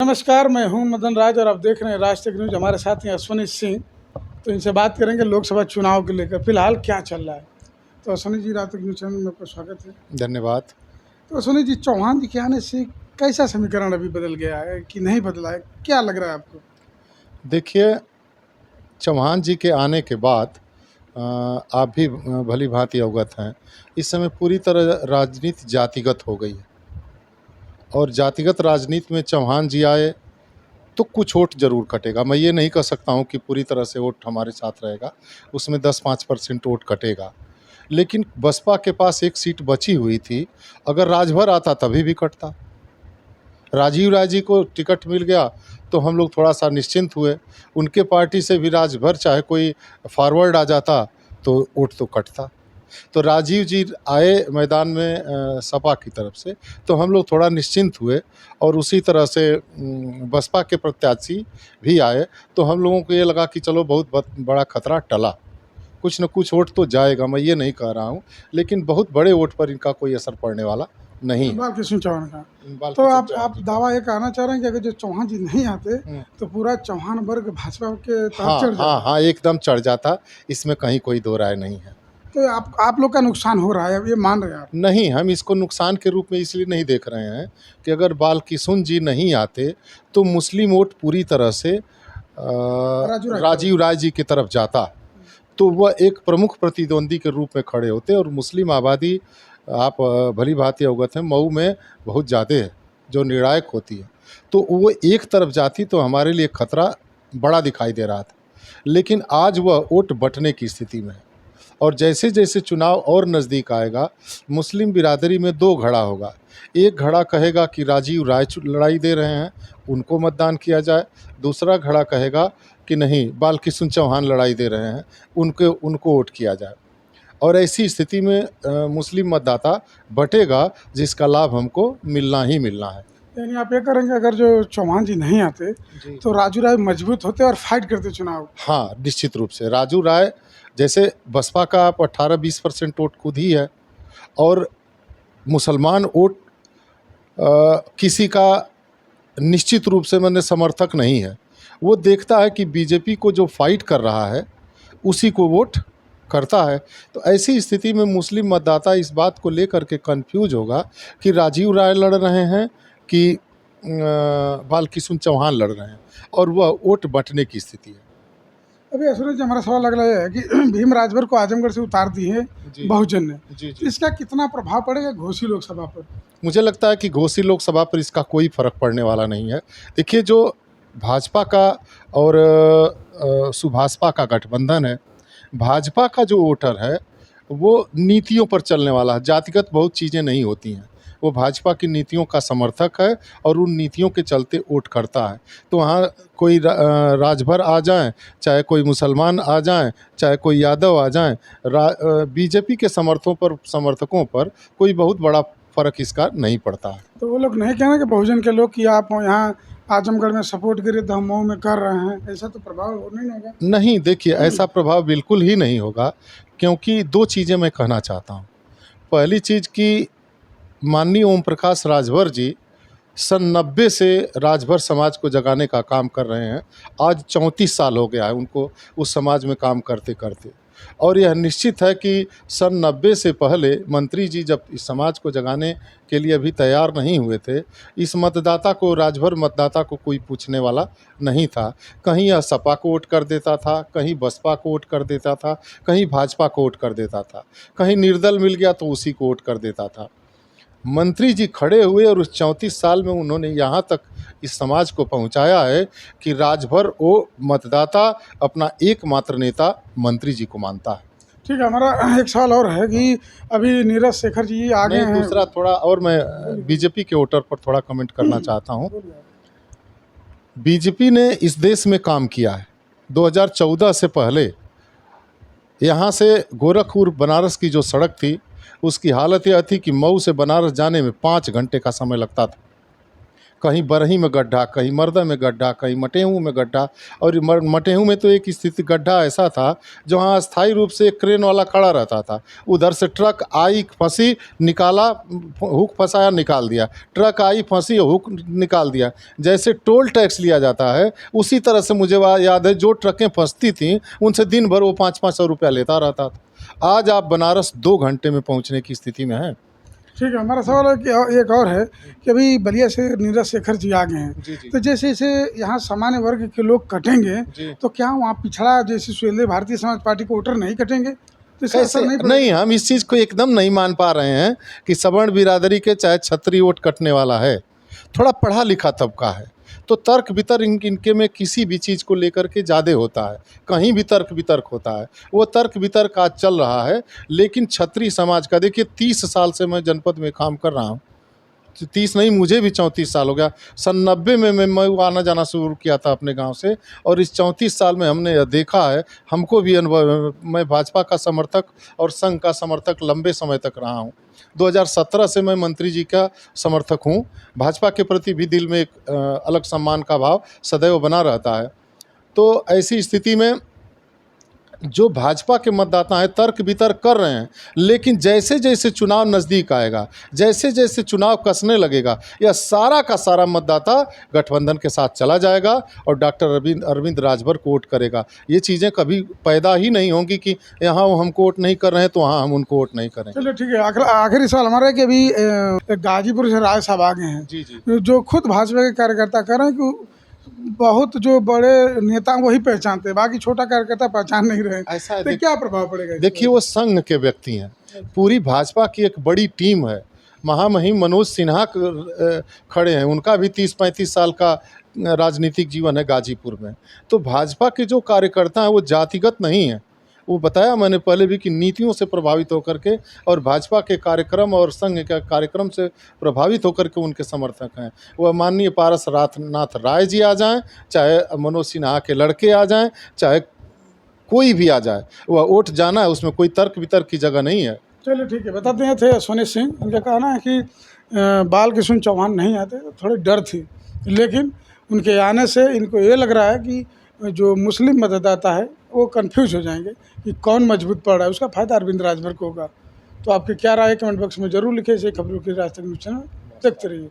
नमस्कार, मैं हूं मदन राज और आप देख रहे हैं राष्ट्रीय न्यूज। हमारे साथ हैं अश्विनी सिंह। तो इनसे बात करेंगे लोकसभा चुनाव को लेकर फिलहाल क्या चल रहा है। तो अश्विनी जी, राष्ट्रीय न्यूज चैनल में आपका स्वागत है। धन्यवाद। तो अश्विनी जी, चौहान जी के आने से कैसा समीकरण अभी बदल गया है कि नहीं बदला है, क्या लग रहा है आपको? देखिए, चौहान जी के आने के बाद आप भी भली भांति अवगत हैं, इस समय पूरी तरह राजनीति जातिगत हो गई है और जातिगत राजनीति में चौहान जी आए तो कुछ वोट ज़रूर कटेगा। मैं ये नहीं कह सकता हूँ कि पूरी तरह से वोट हमारे साथ रहेगा, उसमें 10-5% वोट कटेगा। लेकिन बसपा के पास एक सीट बची हुई थी, अगर राजभर आता तभी भी कटता। राजीव राय जी को टिकट मिल गया तो हम लोग थोड़ा सा निश्चिंत हुए। उनके पार्टी से भी राजभर चाहे कोई फॉरवर्ड आ जाता तो वोट तो कटता। तो राजीव जी आए मैदान में सपा की तरफ से, तो हम लोग थोड़ा निश्चिंत हुए और उसी तरह से बसपा के प्रत्याशी भी आए तो हम लोगों को ये लगा कि चलो बहुत बड़ा खतरा टला, कुछ न कुछ वोट तो जाएगा। मैं ये नहीं कह रहा हूँ, लेकिन बहुत बड़े वोट पर इनका कोई असर पड़ने वाला नहीं है। बालकृष्ण चौहान का तो बालकृष्ण आप चौहान जी। दावा ये कहना चाह रहे हैं कि अगर जो चौहान जी नहीं आते तो पूरा चौहान वर्ग भाजपा के तहत चढ़ जाता? हाँ, एकदम चढ़ जाता, इसमें कहीं कोई दो राय नहीं है। तो आप लोग का नुकसान हो रहा है, अब ये मान रहे हैं आप? नहीं, हम इसको नुकसान के रूप में इसलिए नहीं देख रहे हैं कि अगर बालकृष्ण जी नहीं आते तो मुस्लिम वोट पूरी तरह से राजीव राय जी की तरफ जाता, तो वह एक प्रमुख प्रतिद्वंदी के रूप में खड़े होते और मुस्लिम आबादी आप भली भांति अवगत हैं, मऊ में बहुत ज़्यादा है जो निर्णायक होती है, तो वो एक तरफ जाती तो हमारे लिए खतरा बड़ा दिखाई दे रहा था। लेकिन आज वह वोट बंटने की स्थिति में है और जैसे जैसे चुनाव और नज़दीक आएगा, मुस्लिम बिरादरी में दो घड़ा होगा। एक घड़ा कहेगा कि राजीव राय लड़ाई दे रहे हैं, उनको मतदान किया जाए। दूसरा घड़ा कहेगा कि नहीं, बालकृष्ण चौहान लड़ाई दे रहे हैं, उनको वोट किया जाए। और ऐसी स्थिति में मुस्लिम मतदाता बटेगा, जिसका लाभ हमको मिलना ही मिलना है। यानी आप ये करेंगे अगर जो चौहान जी नहीं आते तो राजू राय मजबूत होते और फाइट करते चुनाव? हाँ, निश्चित रूप से राजू राय, जैसे बसपा का आप 18-20% वोट खुद ही है और मुसलमान वोट किसी का निश्चित रूप से मैंने समर्थक नहीं है। वो देखता है कि बीजेपी को जो फाइट कर रहा है उसी को वोट करता है। तो ऐसी स्थिति में मुस्लिम मतदाता इस बात को लेकर के कंफ्यूज होगा कि राजीव राय लड़ रहे हैं कि बालकृष्ण चौहान लड़ रहे हैं, और वह वोट बंटने की स्थिति है। अभी अश्विनी जी, हमारा सवाल अगला है कि भीम राजभर को आजमगढ़ से उतार दी है बहुजन ने, तो इसका कितना प्रभाव पड़ेगा घोसी लोकसभा पर? मुझे लगता है कि घोसी लोकसभा पर इसका कोई फर्क पड़ने वाला नहीं है। देखिए, जो भाजपा का और सुभाषपा का गठबंधन है, भाजपा का जो वोटर है वो नीतियों पर चलने वाला है, जातिगत बहुत चीज़ें नहीं होती हैं। वो भाजपा की नीतियों का समर्थक है और उन नीतियों के चलते वोट करता है। तो वहाँ कोई राजभर आ जाए, चाहे कोई मुसलमान आ जाए, चाहे कोई यादव आ जाए, बीजेपी के समर्थकों पर कोई बहुत बड़ा फ़र्क इसका नहीं पड़ता है। तो वो लोग नहीं कहना कि बहुजन के लोग कि आप यहाँ आजमगढ़ में सपोर्ट करिए तो हम मऊ में कर रहे हैं, ऐसा तो प्रभाव नहीं होगा? नहीं, देखिए, ऐसा प्रभाव बिल्कुल ही नहीं होगा, क्योंकि दो चीज़ें मैं कहना चाहता हूँ। पहली चीज़ कि माननीय ओम प्रकाश राजभर जी सन 90 से राजभर समाज को जगाने का काम कर रहे हैं। आज 34 साल हो गया है उनको उस समाज में काम करते करते, और यह निश्चित है कि सन 90 से पहले मंत्री जी जब इस समाज को जगाने के लिए अभी तैयार नहीं हुए थे, इस मतदाता को, राजभर मतदाता को कोई पूछने वाला नहीं था। कहीं यह सपा को वोट कर देता था, कहीं बसपा को वोट कर देता था, कहीं भाजपा को वोट कर देता था, कहीं निर्दल मिल गया तो उसी को वोट कर देता था। मंत्री जी खड़े हुए और उस 34 साल में उन्होंने यहाँ तक इस समाज को पहुँचाया है कि राजभर वो मतदाता अपना एकमात्र नेता मंत्री जी को मानता है। ठीक है, हमारा एक सवाल और है कि अभी नीरज शेखर जी आगे हैं। दूसरा थोड़ा और मैं बीजेपी के वोटर पर थोड़ा कमेंट करना चाहता हूँ। बीजेपी ने इस देश में काम किया है। 2014 से पहले यहाँ से गोरखपुर बनारस की जो सड़क थी, उसकी हालत यह थी कि मऊ से बनारस जाने में 5 घंटे का समय लगता था। कहीं बरही में गड्ढा, कहीं मर्दा में गड्ढा, कहीं मटेहू में गड्ढा। और मटेहू में तो एक स्थिति गड्ढा ऐसा था जहाँ अस्थायी रूप से एक क्रेन वाला खड़ा रहता था। उधर से ट्रक आई, फंसी, निकाला, हुक फंसाया, निकाल दिया, ट्रक आई, फंसी, हुक निकाल दिया। जैसे टोल टैक्स लिया जाता है उसी तरह से मुझे याद है जो ट्रकें फंसती थीं उनसे दिन भर वो 500-500 रुपया लेता रहता था। आज आप बनारस 2 घंटे में पहुँचने की स्थिति में हैं। ठीक है, हमारा सवाल है कि एक और है कि अभी बलिया से नीरज शेखर जी आ गए हैं। जी, जी। तो जैसे जैसे यहाँ सामान्य वर्ग के लोग कटेंगे जी। तो क्या वहाँ पिछड़ा जैसे सुहेलदेव भारतीय समाज पार्टी को वोटर नहीं कटेंगे? तो इसका असर नहीं पड़ेगा? नहीं, हम इस चीज़ को एकदम नहीं मान पा रहे हैं कि सवर्ण बिरादरी के चाहे छत्री वोट कटने वाला है। थोड़ा पढ़ा लिखा तबका है तो तर्क वितर्क इनके में किसी भी चीज़ को लेकर के ज़्यादा होता है, कहीं भी तर्क वितर्क होता है। वो तर्क वितर्क आज चल रहा है, लेकिन क्षत्रिय समाज का देखिए 30 साल से मैं जनपद में काम कर रहा हूँ। 30 नहीं, मुझे भी 34 साल हो गया। सन 90 में मैं आना जाना शुरू किया था अपने गांव से, और इस 34 साल में हमने यह देखा है, हमको भी अनुभव। मैं भाजपा का समर्थक और संघ का समर्थक लंबे समय तक रहा हूं। 2017 से मैं मंत्री जी का समर्थक हूं। भाजपा के प्रति भी दिल में एक अलग सम्मान का भाव सदैव बना रहता है। तो ऐसी स्थिति में जो भाजपा के मतदाता हैं तर्क वितर्क कर रहे हैं, लेकिन जैसे जैसे चुनाव नज़दीक आएगा, जैसे जैसे चुनाव कसने लगेगा, यह सारा का सारा मतदाता गठबंधन के साथ चला जाएगा और डॉक्टर अरविंद राजभर को वोट करेगा। ये चीज़ें कभी पैदा ही नहीं होंगी कि यहाँ वो हमको वोट नहीं कर रहे हैं तो वहाँ हम उनको वोट नहीं करें। चलिए ठीक है, आखिरी सवाल हमारा है कि अभी गाजीपुर से राय साहब आ गए हैं। जी, जी। जो खुद भाजपा के कार्यकर्ता कह रहे हैं कि बहुत जो बड़े नेता वही पहचानते हैं, बाकी छोटा कार्यकर्ता पहचान नहीं रहे। ऐसा है, तो क्या प्रभाव पड़ेगा? देखिए वो संघ के व्यक्ति हैं, पूरी भाजपा की एक बड़ी टीम है। महामहिम मनोज सिन्हा खड़े हैं, उनका भी 30-35 साल का राजनीतिक जीवन है गाजीपुर में। तो भाजपा के जो कार्यकर्ता हैं वो जातिगत नहीं हैं। वो बताया मैंने पहले भी कि नीतियों से प्रभावित होकर के और भाजपा के कार्यक्रम और संघ के कार्यक्रम से प्रभावित होकर के उनके समर्थक हैं। वह माननीय पारस नाथ राय जी आ जाएं, चाहे मनोज सिन्हा के लड़के आ जाएं, चाहे कोई भी आ जाए, वह वोट जाना है, उसमें कोई तर्क वितर्क की जगह नहीं है। चलिए ठीक है, बताते हैं थे अश्वनी सिंह, उनका कहना है कि बाल कृष्ण चौहान नहीं आते तो थोड़ी डर थी, लेकिन उनके आने से इनको ये लग रहा है कि जो मुस्लिम मतदाता है वो कंफ्यूज हो जाएंगे कि कौन मजबूत पड़ रहा है। उसका फ़ायदा अरविंद राजभर को होगा। तो आपकी क्या राय है कमेंट बॉक्स में ज़रूर लिखिए। इसे खबरों की राज तक न्यूज़ चैनल देखते रहिए।